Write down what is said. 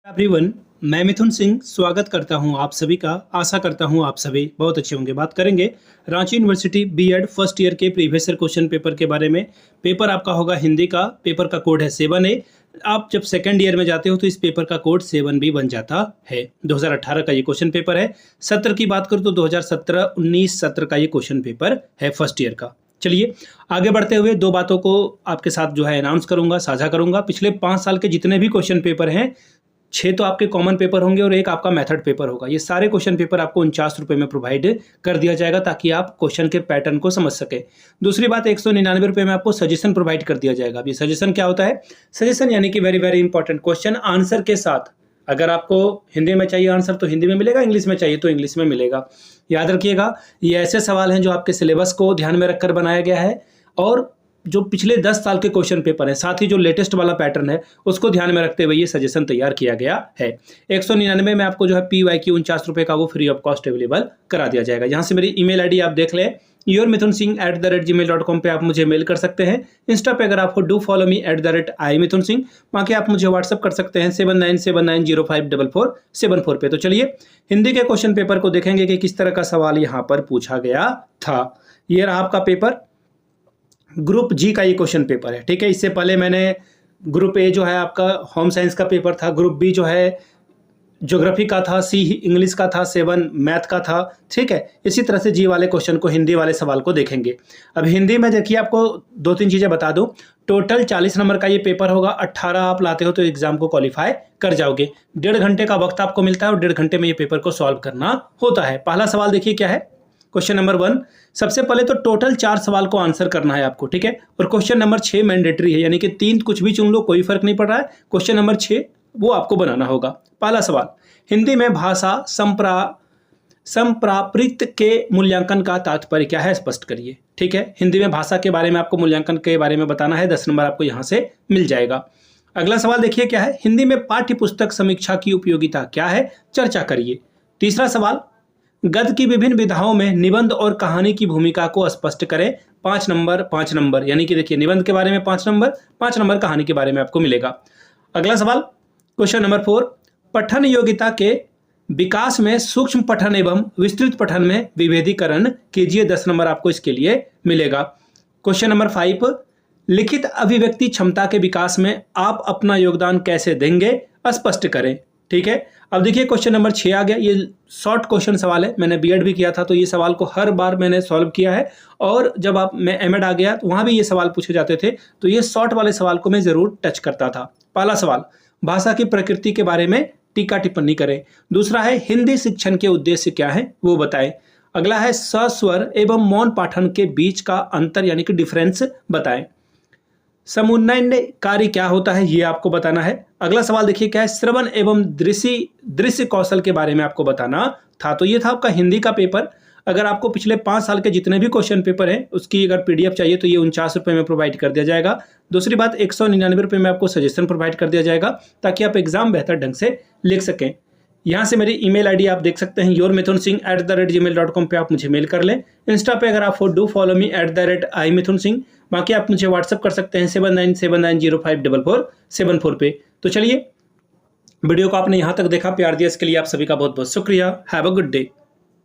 Everyone, मैं मिथुन सिंह स्वागत करता हूं आप सभी का। आशा करता हूं आप सभी बहुत अच्छे होंगे। बात करेंगे Ranchi university BEd first year के प्रीवियस ईयर क्वेश्चन पेपर के बारे में। पेपर आपका होगा हिंदी का। पेपर का कोड है 7A। आप जब सेकंड ईयर में जाते हो तो इस पेपर का कोड 7B बन जाता है। 2018 का ये क्वेश्चन पेपर है। सत्र की बात करूँ तो 2017-19 सत्र का ये क्वेश्चन पेपर है फर्स्ट ईयर का। चलिए आगे बढ़ते हुए दो बातों को आपके साथ जो है अनाउंस करूंगा, साझा करूंगा। पिछले 5 साल के जितने भी क्वेश्चन पेपर हैं, 6 तो आपके कॉमन पेपर होंगे और एक आपका मेथड पेपर होगा। ये सारे क्वेश्चन पेपर आपको 49 रुपये में प्रोवाइड कर दिया जाएगा ताकि आप क्वेश्चन के पैटर्न को समझ सके। दूसरी बात, 199 रुपये में आपको सजेशन प्रोवाइड कर दिया जाएगा। अब ये सजेशन क्या होता है? सजेशन यानी कि very very important question answer के साथ। अगर आपको हिंदी में चाहिए आंसर तो हिंदी में मिलेगा, इंग्लिश में चाहिए तो इंग्लिश में मिलेगा। याद रखिएगा, ये ऐसे सवाल हैं जो आपके सिलेबस को ध्यान में रखकर बनाया गया है और जो पिछले 10 साल के क्वेश्चन पेपर हैं, साथ ही जो लेटेस्ट वाला पैटर्न है उसको ध्यान में रखते हुए ये सजेशन तैयार किया गया है। 199 में आपको जो है PYQ 49 रुपये का वो फ्री ऑफ कॉस्ट अवेलेबल करा दिया जाएगा। यहाँ से मेरी ईमेल आईडी आप देख लें, yourmithunsinh@gmail.com पे आप मुझे मेल कर सकते हैं। इंस्टा पे अगर आपको डू फॉलो मी @imithunsingh, बाकी आप मुझे व्हाट्सअप कर सकते हैं 7979054474 पे। तो चलिए हिंदी के क्वेश्चन पेपर को देखेंगे कि किस तरह का सवाल यहाँ पर पूछा गया था। ये रहा आपका पेपर, ग्रुप जी का ये क्वेश्चन पेपर है। ठीक है, इससे पहले मैंने ग्रुप ए जो है आपका होम साइंस का पेपर था, ग्रुप बी जो है ज्योग्राफी का था, सी इंग्लिश का था, 7 मैथ का था। ठीक है, इसी तरह से जी वाले क्वेश्चन को, हिंदी वाले सवाल को देखेंगे। अब हिंदी में देखिए, आपको 2-3 चीज़ें बता दूं। टोटल 40 नंबर का ये पेपर होगा। 18 आप लाते हो तो एग्जाम को क्वालिफाई कर जाओगे। 1.5 घंटे का वक्त आपको मिलता है और 1.5 घंटे में ये पेपर को सॉल्व करना होता है। पहला सवाल देखिए क्या है। क्वेश्चन नंबर 1, सबसे पहले तो टोटल 4 सवाल को आंसर करना है आपको। ठीक है, और क्वेश्चन नंबर 6 मैंडेटरी है, यानी कि 3 कुछ भी चुन लो, कोई फर्क नहीं पड़ रहा है। क्वेश्चन नंबर 6 वो आपको बनाना होगा। पहला सवाल, हिंदी में भाषा संप्राप्रित के मूल्यांकन का तात्पर्य क्या है, स्पष्ट करिए। ठीक है, हिंदी में भाषा के बारे में आपको मूल्यांकन के बारे में बताना है। 10 नंबर आपको यहाँ से मिल जाएगा। अगला सवाल देखिए क्या है, हिंदी में पाठ्य पुस्तक समीक्षा की उपयोगिता क्या है, चर्चा करिए। तीसरा सवाल, गद्य की विभिन्न विधाओं में निबंध और कहानी की भूमिका को स्पष्ट करें। 5 नंबर, यानी कि देखिए निबंध के बारे में 5 नंबर, 5 नंबर कहानी के बारे में आपको मिलेगा। अगला सवाल, क्वेश्चन नंबर 4, पठन योग्यता के विकास में सूक्ष्म पठन एवं विस्तृत पठन में विभेदीकरण कीजिए। 10 नंबर आपको इसके लिए मिलेगा। क्वेश्चन नंबर 5, लिखित अभिव्यक्ति क्षमता के विकास में आप अपना योगदान कैसे देंगे, स्पष्ट करें। ठीक है, अब देखिए क्वेश्चन नंबर 6 आ गया। ये शॉर्ट क्वेश्चन सवाल है, मैंने बीएड भी किया था तो ये सवाल को हर बार मैंने सॉल्व किया है, और जब मैं एमएड आ गया तो वहाँ भी ये सवाल पूछे जाते थे, तो ये शॉर्ट वाले सवाल को मैं जरूर टच करता था। पहला सवाल, भाषा की प्रकृति के बारे में टीका टिप्पणी करें। दूसरा है, हिंदी शिक्षण के उद्देश्य क्या है वो बताएं। अगला है, सस्वर एवं मौन पाठन के बीच का अंतर यानी कि डिफरेंस बताएं। समुन्नय कार्य क्या होता है ये आपको बताना है। अगला सवाल देखिए क्या है, श्रवण एवं दृश्य कौशल के बारे में आपको बताना था। तो ये था आपका हिंदी का पेपर। अगर आपको पिछले 5 साल के जितने भी क्वेश्चन पेपर हैं उसकी अगर PDF चाहिए तो ये 49 रुपये में प्रोवाइड कर दिया जाएगा। दूसरी बात, 199 रुपये में आपको सजेशन प्रोवाइड कर दिया जाएगा ताकि आप एग्जाम बेहतर ढंग से लिख सकें। यहाँ से मेरी ईमेल आईडी आप देख सकते हैं, yourmithunsinh@gmail.com पे आप मुझे मेल कर लें। इंस्टा पे अगर आप डू फॉलो मी @imithunsingh, बाकी आप मुझे व्हाट्सअप कर सकते हैं 7979054474 पे। तो चलिए, वीडियो को आपने यहाँ तक देखा, प्यार दिया इसके लिए आप सभी का बहुत बहुत शुक्रिया। Have a good day.